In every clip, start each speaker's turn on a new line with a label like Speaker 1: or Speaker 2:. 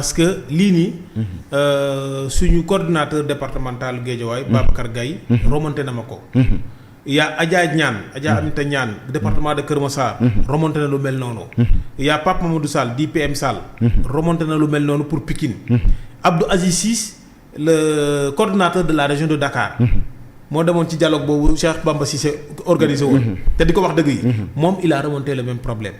Speaker 1: parce que lii nii suñu coordinateur départemental Guédiawaye Babacar Gaye remonté na ma ko. Il y a Adja Aminta Niane département de Keur Massar remonté na lu mel noonu. Il y a Pape Mamadou Sall d'IPM Sall remonté na lu mel noonu pour Pikine. Abdou Aziz Ciss le coordinateur de la région de Dakar moo demoon ci dialogue boobu Cheikh Bamba Cissé organisé woon te di ko wax dëgg yi moom il a remonté le même problème.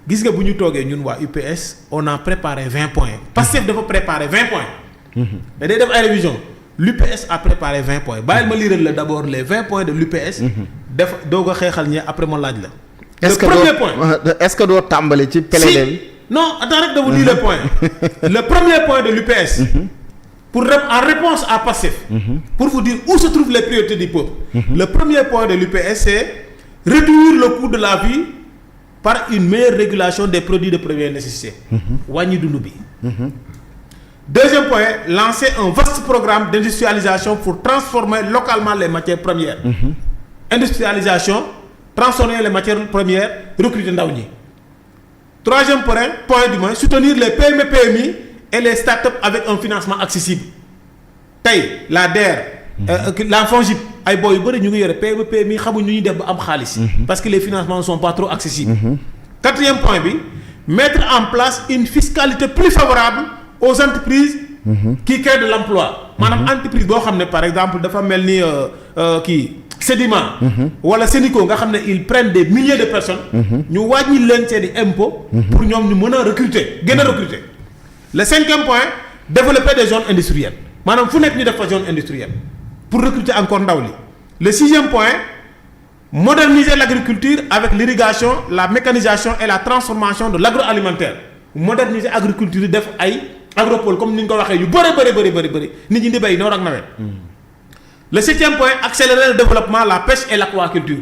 Speaker 1: gis nga bu ñu toogee ñun waa UPS on a préparé 20 points Pastef dafa préparé 20 points. da day def ay révision l'UPS a préparé 20 points bàyyil ma liiral la d'abord les 20 points de l'UPS. def doog a xeexal ñe après ma laaj la. le premier point
Speaker 2: est-ce que doo tàmbali ci PLD bi.
Speaker 1: non attends rek dama dire les points. le premier point de l'UPS. en réponse à Pastef. pour vous dire où se trouvent les priorités du peuple. le premier point de l'UPS c'est réduire le coût de la vie. par une meilleure régulation des produits de première nécessité. wàññi dund bi. deuxième point lancer un vaste programme d'industrialisation pour transformer localement les matières premières. industrialisation transformer les matières premières recruter ndaw ñi. troisième point du moins soutenir les PME PMI et les start-up avec un financement accessible. tey la DER. la FONGIP ay boy yu bëri ñu ngi yore PME PMI xamuñ nu ñuy def ba am xaalis. parce que les financements ne sont pas trop accessibles. quatrième point bi mettre en place une fiscalité plus favorable aux entreprises. qui créent de l'emploi. maanaam entreprise boo xam ne par exemple dafa mel ni kii Sedima. wala Sénico nga xam ne ils prennent des milliers de personnes. ñu wàññi leen seeni impôts. pour ñoom ñu mën a recruter gën a recruter. le cinquième point développer des zones industrielles maanaam fu nekk ñu def fa zone industrielle. pour recruter encore ndaw li. le sixième point moderniser l'agriculture avec l'irrigation la mécanisation et la transformation de l'agroalimentaire moderniser agriculture def ay agropole comme ni ñu ko waxee yu bëri nit ñi di béy noor ak nawet. le septième point accélérer le développement la pêche et l'aquaculture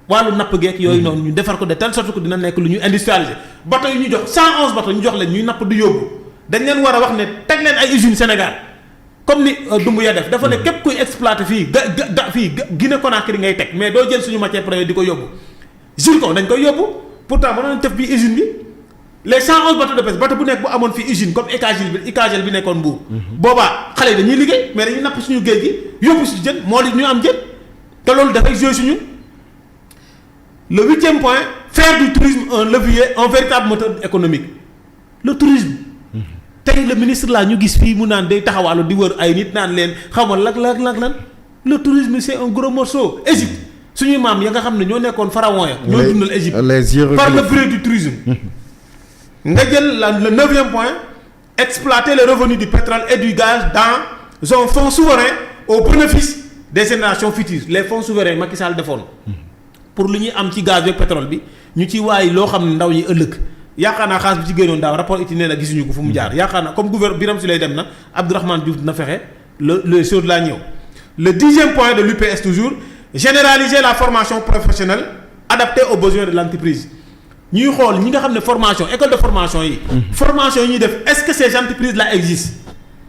Speaker 1: wàllu napp geek yooyu noonu ñu defar ko de telle sorte que dina nekk lu ñu industrialiser bateau yi ñu jox 111 bateau ñu jox leen ñuy napp du yóbbu dañ leen war a wax ne teg leen ay usines Sénégal. comme ni Doumbouya def dafa ne képp kuy exploiter fii fii Guinée Conakry ngay teg mais doo jël suñu matière première di ko yóbbu zircon dañ koy yóbbu pourtant mënoon nañ def bii usine bi les 111 bateaux de pêche bateau bu nekk bu amoon fii usine comme Icagel bi nekkoon Mbour. boobaa xale yi dañuy liggéey mais dañuy napp suñu géej gi yóbbu suñu jën moo li ñu am jën te loolu dafay jouer suñu. le huitième point faire du tourisme un levier un véritable moteur économique le tourisme. tey le ministre là ñu gis fii mu naan day taxawaalu di wër ay nit naan leen xaw ma lan le tourisme c'est un gros morceau. Égypte suñuy maam ya nga xam ne ñoo nekkoon pharaon ya ñoo dundal Égypte par le biais du tourisme. nga jël le neuvième point exploiter les revenus du pétrole et du gaz dans un fonds souverain au bénéfice des générations futures les fonds souverains Macky Sall defoon pour lu ñuy am ci gaz ak pétrole bi ñu ci waay loo xam ne ndaw ñi ëllëg. yaakaar naa xaalis bi ci génnoon daaw rapport iti nee na gisuñu ko fu mu jaar yaakaar naa comme gouvernement Birame Souleye dem na Abdourahmane Diouf dina fexe le jour de la ñëw. le dixième point de l'UPS toujours généraliser la formation professionnelle adaptée aux besoins de l'entreprise ñuy xool ñi nga xam ne formation école de formation yi. formation yi ñuy def est-ce que ces entreprises là existent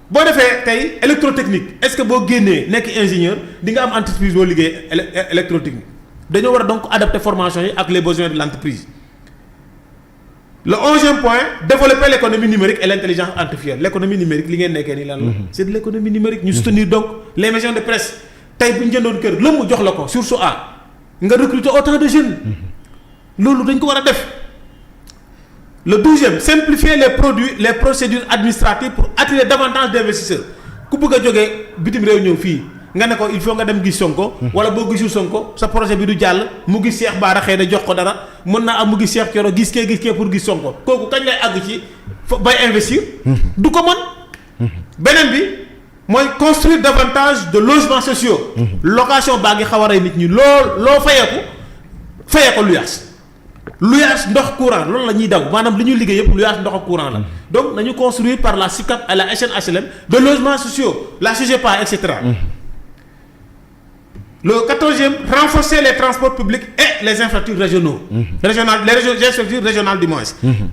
Speaker 1: boo defee tey électrotechnique est-ce que boo génnee nekk ingénieur di nga am entreprise boo liggéey électrotechnique dañoo war a donc adapter formation yi ak les besoins de l'entreprise. le 11e point développer l'économie numérique et l'intelligence artificielle l'économie numérique li ngeen nekkee nii lan la. c'est de l'économie numérique ñu soutenir donc les maisons de presse tey bu ñu jëndoon kër lëmm jox la ko source A nga recruter autant de jeunes loolu dañ ko war a def. le 12e simplifier les procédures administratives pour attirer davantage d'investisseurs ku bëgg a jógee bitim réew ñëw fii nga ne ko il faut nga dem gis Sonko. wala boo gisul Sonko sa projet bi du jàll mu gis Cheikh Bara xëy na jox ko dara mën naa am mu gis Cheikh Thioro gis kee pour gis Sonko kooku kañ lay àgg ci bay investir. du ko mën. beneen bi mooy construire davantage de logements sociaux. location baa ngi xaw a rey nit ñi loo fayee ko luyaas ndox courant loolu la ñuy daw maanaam li ñuy liggéey yëpp luyaas ndox ak courant la donc nañu construire par la SICAP et la SNHLM de logements sociaux la CGPA et cetera. le 14e renforcer les transports publics et les infrastructures régionaux. les infrastructures régionales du moins.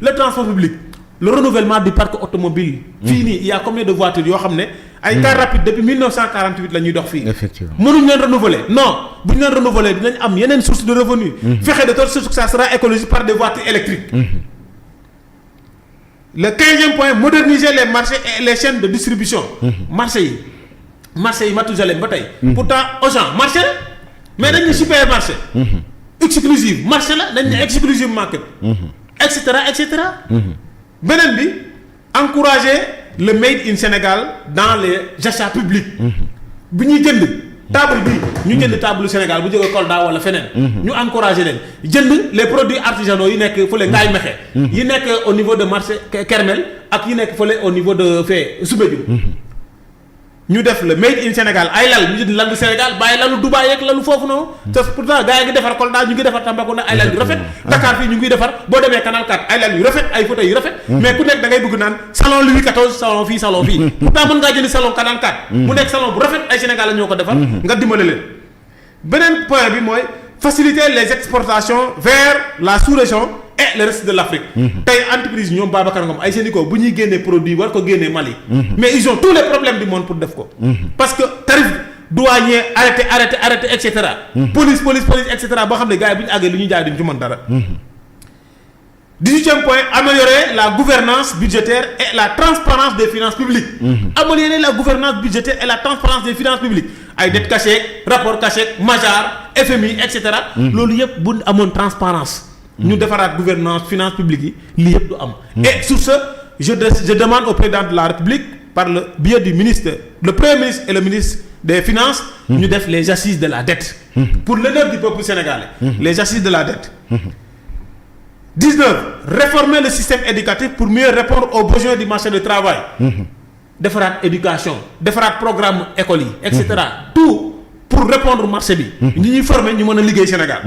Speaker 1: le transport public le renouvellement du parc automobile fii nii il y a combien de voitures yoo xam ne ay cars rapides depuis 1948 la ñuy dox fii.
Speaker 2: effectivement
Speaker 1: mënuñ leen renouveler non bu ñu leen renouveler dinañ am yeneen source de revenus. fexe de telle sorte que ça sera écologique par des voitures électriques. le 15e point moderniser les marchés et les chaînes de distribution. marché yi Matoujalem ba tey. pourtant Auchan marché la mais dañ ne supermarché. exclusive marché la dañ ne exclusive market. et cetera. beneen bi encourager le made in Sénégal dans les achats publics. bi ñuy jënd table bi ñu jënd table Sénégal bu jógee Kolda wala feneen. ñu encourager leen jënd les produits artisanaux yi nekk fële Ngaye Mekhe. yi nekk au niveau de marché Kermel ak yi nekk fële au niveau de Soumbédioune. ñu def le made in Sénégal ay lal ñu jënd lalu Sénégal bàyyi lalu Dubaï ak lalu foofu noonu. te pourtant gars yi ngi defar Kolda ñu ngi defar Tambacounda ay lal yu rafet. Dakar fii ñu ngi defar boo demee Canal 4 ay lal yu rafet ay fauteuils yu rafet. mais ku nekk da ngay bëgg naan salon Louis XIV salon fii. pourtant mën ngaa jënd salon Canal 4. mu nekk salon bu rafet ay Sénégal la ñoo ko defar. nga dimbale leen. beneen point bi mooy faciliter les exportations vers la sous-région et le reste de l'Afrique. tey entreprise ñoom Babacar Ngom ay Sénégal bu ñuy génnee produit war ko génnee Mali. mais ils ont tous les problèmes du monde pour def ko. parce que tarif douanier arrêté et cetera. police et cetera boo xam ne gars yi bu ñu àggee lu ñuy jaay duñ ci mën dara. 18e point améliorer la gouvernance budgétaire et la transparence des finances publiques. Améliorer la gouvernance budgétaire et la transparence des finances publiques ay dette cachée rapport caché Majar FMI et cetera. loolu yëpp bu amoon transparence ñu defaraat gouvernance finance publique yi lii yëpp du am. et sur ce je demande au président de la République par le biais du ministre le premier ministre et le ministre des finances. ñu def les assises de la dette. pour l'honneur du peuple sénégalais. les assises de la dette. 19 réformer le système éducatif pour mieux répondre aux besoins du marché du travail. defaraat éducation defaraat programme école yi et cetera. tout pour répondre au marché bi. ñi ñuy former ñu mën a liggéey Sénégal.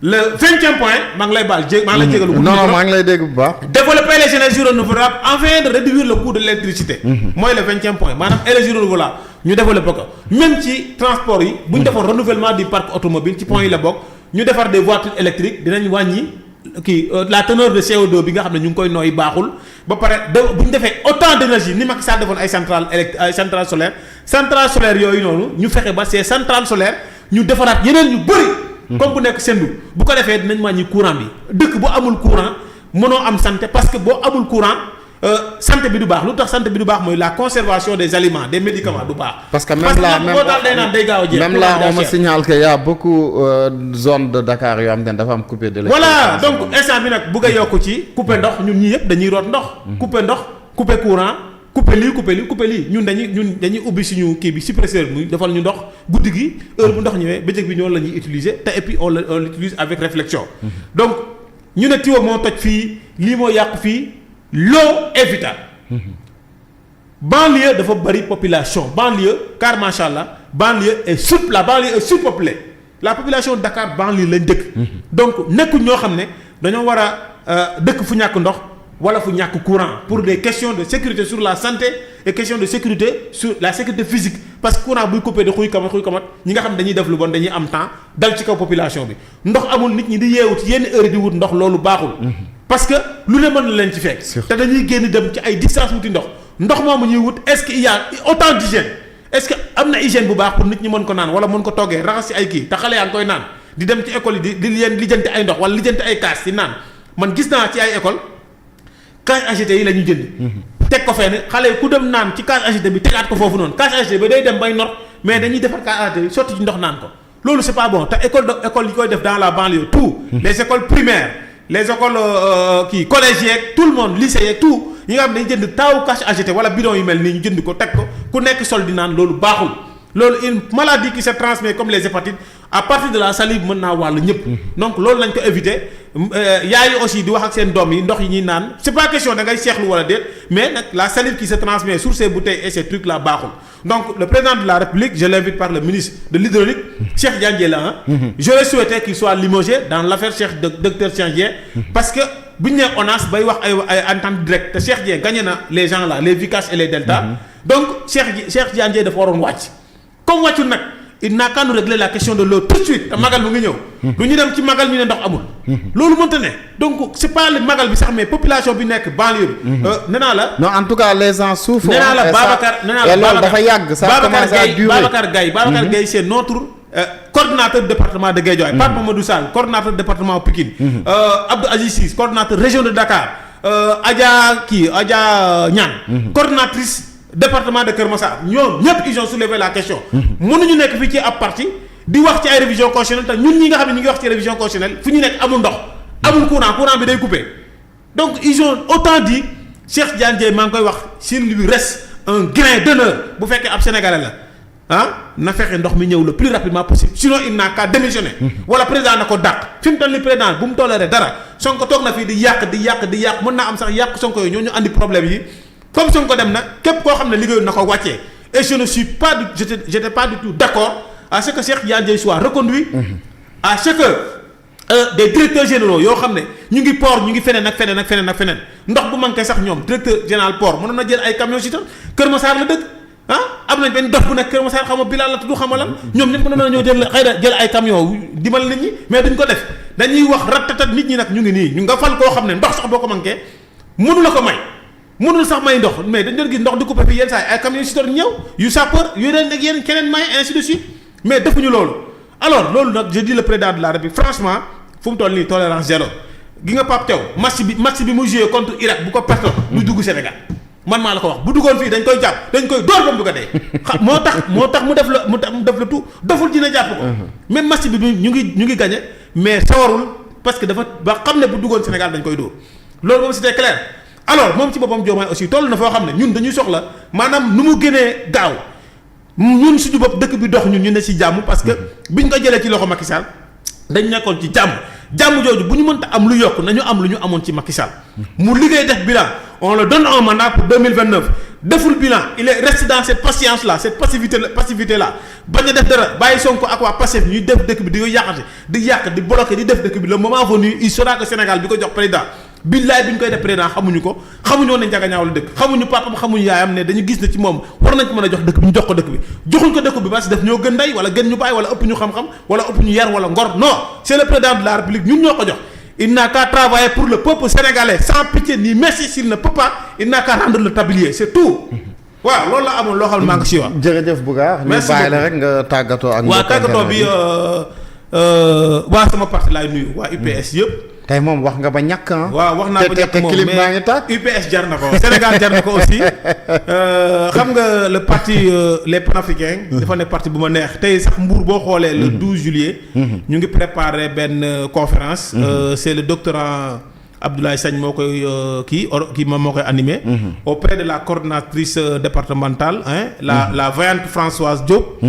Speaker 1: le 20e point maa ngi lay baal maa ngi lay jégalu.
Speaker 2: non maa ngi lay dégg bu baax.
Speaker 1: développer les énergies renouvelables afin de réduire le coût de l'électricité. mooy le 20e point maanaam énergie renouvelable ñu développer ko même ci transport yi. bu ñu defoon renouvellement du parc automobile ci point yi la bokk ñu defar des voitures électriques dinañ wàññi. la teneur de CO2 bi nga xam ne ñu ngi koy nooy baaxul ba pare bu ñu defee autant d'énergie ni Macky Sall defoon ay centrales solaires yooyu noonu ñu fexe ba ces centrales solaires ñu defaraat yeneen ñu bëri. comme bu nekk sendu bu ko defee dinañ wàññi courant bi dëkk bu amul courant mënoo am santé parce que boo amul courant santé bi du baax lu tax santé bi du baax mooy la conservation des aliments des médicaments du baax.
Speaker 2: parce que même là même là on me signale que y a beaucoup zones de Dakar yoo xam ne dafa am coupé de
Speaker 1: voilà donc instant bi nag bëgg a yokk ci coupé ndox ñun ñii yëpp dañuy root ndox. coupé ndox coupé courant coupé lii ñun dañuy ubbi suñu kii bi suppresseur muy defal ñu ndox guddi gi heure bu ndox ñëwee bëccëg bi ñoom la ñuy utiliser te et puis on l'utilise avec réflexion. donc ñu ne tiwo moo toj fii lii moo yàqu fii. l'eau est vitale. banlieue dafa bari population banlieue car macha allah banlieue est surpeuplée la population de Dakar banlieue lañ dëkk. donc nekkul ñoo xam ne dañoo war a dëkk fu ñàkk ndox wala fu ñàkk courant pour des questions de sécurité sur la santé et questions de sécurité sur la sécurité physique parce que courant buy coupé de xuy kamat ñi nga xam dañuy def lu bon dañuy am temps dal ci kaw population bi ndox amul nit ñi di yeewu ci yenn heure di wut ndox loolu baaxul. parce que lu ne mën na leen ci fekk. te dañuy génn dem ci ay distance wuti ndox moomu ñuy wut est-ce que il y a autant d'hygiène est-ce que am na hygiène bu baax pour nit ñi mën ko naan wala mën ko toggee raxas ci ay kii te xale yaa ngi koy naan di dem ci école yi di leen lijjanti ay ndox wala lijjanti ay kaas ci naan man gis naa ci ay école kaas agité yi la ñuy jënd. teg ko fenn xale yi ku dem naan ci kaas agité bi tegaat ko foofu noonu kaas agité bi day dem bay nor mais dañuy defar kaas agité bi sotti ci ndox naan ko loolu c'est pas bon te école yi koy def dans la banlieue tout les écoles primaires les écoles collèges tout le monde lycée yeeg tout yi nga xam ne dañu jënd taawu cache agité wala bidon yu mel nii ñu jënd ko teg ko ku nekk sol di naan loolu baaxul loolu une maladie qui se transmet comme les hépatites à partir de la salive mën naa wàll ñëpp. donc loolu nañ ko éviter yaay yi aussi di wax ak seen doom yi ndox yi ñuy naan c'est pas question da ngay seexlu wala déet mais nag la salive qui se transmet sur ces bouteilles et ces trucs là baaxul donc le président de la République je l'invite par le ministre de l'hydraulique Cheikh Dieng la j'aurais souhaité qu'il soit limogé dans l'affaire docteur Cheikh Dieng parce que bu ñu nee ONAS bay wax ay entente directe te Cheikh Dieng gagné na les gens là les Vicas et les Delta donc Cheikh Dieng dafa waroon wàcc comme wàccul nag il n'a qu'à nous régler la question de l'eau tout de suite te magal mu ngi ñëw du ñu dem ci magal ñu ne ndox amul loolu mënta ne donc c'est pas le magal bi sax mais population bi nekk banlieue bi nee naa la
Speaker 2: non en tout cas les gens souffrent
Speaker 1: nee naa la Babacar
Speaker 2: dafa yàgg ça commence à durer
Speaker 1: Babacar Gaye c'est notre coordinateur département de Guédiawaye Pape Mamadou Sall coordinateur département Pikine Abdou Aziz Sy coordinateur région de Dakar Adja Niane. Coordinatrice département de Keur Massar ñoom ñëpp ils ont soulevé la question. mënuñu nekk fii ci ab parti di wax ci ay révision constitutionnelle te ñun ñi nga xam ne ñu ngi wax ci révision constitutionnelle fu ñu nekk amul ndox. amul courant bi day coupé donc ils ont autant dit Cheikh Tidiane Dièye maa ngi koy wax s'il lui reste un grain d'honneur bu fekkee ab sénégalais la na fexe ndox mi ñëw le plus rapidement possible sinon il n'a qu'à démissionner. wala président na ko dàq fi mu toll nii président bu mu toléré dara Sonko toog na fii di yàq mën naa am sax yàq Sonko yooyu ñoo ñu andi problème yi comme Sonko dem na képp koo xam ne liggéeyul na ko wàccee et je ne suis pas j'étais pas du tout d'accord à ce que Cheikh Tidiane Dièye soit reconduit. à ce que des directeurs généraux yoo xam ne ñu ngi port ñu ngi feneen ak feneen ndox bu manqué sax ñoom directeur général port mënoon na jël ay camions si tam Kër Massar la dëkk am nañ benn dox bu nekk Kër Massar xam nga Bilal la tudd xam nga lan ñoom ñëpp mënoon nañoo jël ay camions dimbal nit ñi mais duñ ko def dañuy wax rattatat nit ñi nag ñu ngi nii ñu nga fal koo xam ne ndox sax boo ko manqué mënu la ko may mënul sax may ndox mais dañ doon gis ndox du ko fi yenn saa ay camions si doon ñëw yu sapeur yu leen ak yeneen keneen may ainsi de suite mais defuñu loolu alors loolu nag je dis le président de la République franchement fu mu toll nii tolérance zéro gi nga Pape Thiaw match bi mu joué contre Irak bu ko perto du dugg Sénégal man maa la ko wax bu duggoon fii dañ koy jàpp dañ koy door ba mu dugg a dee moo tax mu def la tout doful dina jàpp ko même match bi ñu ngi gagné mais sawarul parce que dafa ba xam ne bu duggoon Sénégal dañ koy dóor loolu moom c'était clair alors moom ci boppam Diomaye aussi toll na foo xam ne ñun dañuy soxla maanaam nu mu gënee gaaw ñun suñu bopp dëkk bi dox ñun ñu ne ci jàmm parce que biñ ko jëlee ci loxo Macky Sall dañ nekkoon ci jàmm jooju bu ñu mënta am lu yokk nañu am lu ñu amoon ci Macky Sall mu liggéey def bilan on le donne un mandat pour 2029 deful bilan il est resté dans cette patience là cette passivité là bañ a def dara bàyyi Sonko ak waa Pastef ñuy def dëkk bi di ko yàqate di yàq di bloquer di def dëkk bi le moment venu il saura que Sénégal bi ko jox président billaay bi ñu koy def président xamuñu ko xamuñoo ne Ndiaga Ñaaw la dëkk xamuñu papam xamuñu yaayam ne dañu gis ne ci moom war nañ ko mën a jox dëkk bi ñu jox ko dëkk bi joxuñ ko dëkk bi parce que daf ñoo gën ndey wala gën ñu bàyyi wala ëpp ñu xam-xam wala ëpp ñu yar wala ngor non c'est le président de la République ñun ñoo ko jox il n'a qu'à travailler pour le peuple sénégalais sans pitié ni merci s'il ne peut pas il n'a qu'à rendre le tablier c'est tout waaw loolu la amoon loo xam ne maa ngi si wax.
Speaker 2: jërëjëf Bougar. ñu bàyyi la rek nga tàggatoo ak.
Speaker 1: waa tàggatoo bi waa sama parti laay nuyu waa UPS yëpp.
Speaker 2: tey moom wax nga ba ñàkk ah.
Speaker 1: waaw wax naa ba ñàkk moom
Speaker 2: clip baa ngi tàkk
Speaker 1: UPS jar na ko Sénégal jar na ko aussi xam nga le parti les panafricains. dafa nekk parti bu ma neex tey sax Mbour boo xoolee. le 12 juillet. ñu ngi préparer benn conférence. c'est le doctorant Abdoulaye Sagne moo koy kii moom moo koy animé. auprès de la coordonnatrice départementale la voyante Françoise Diop.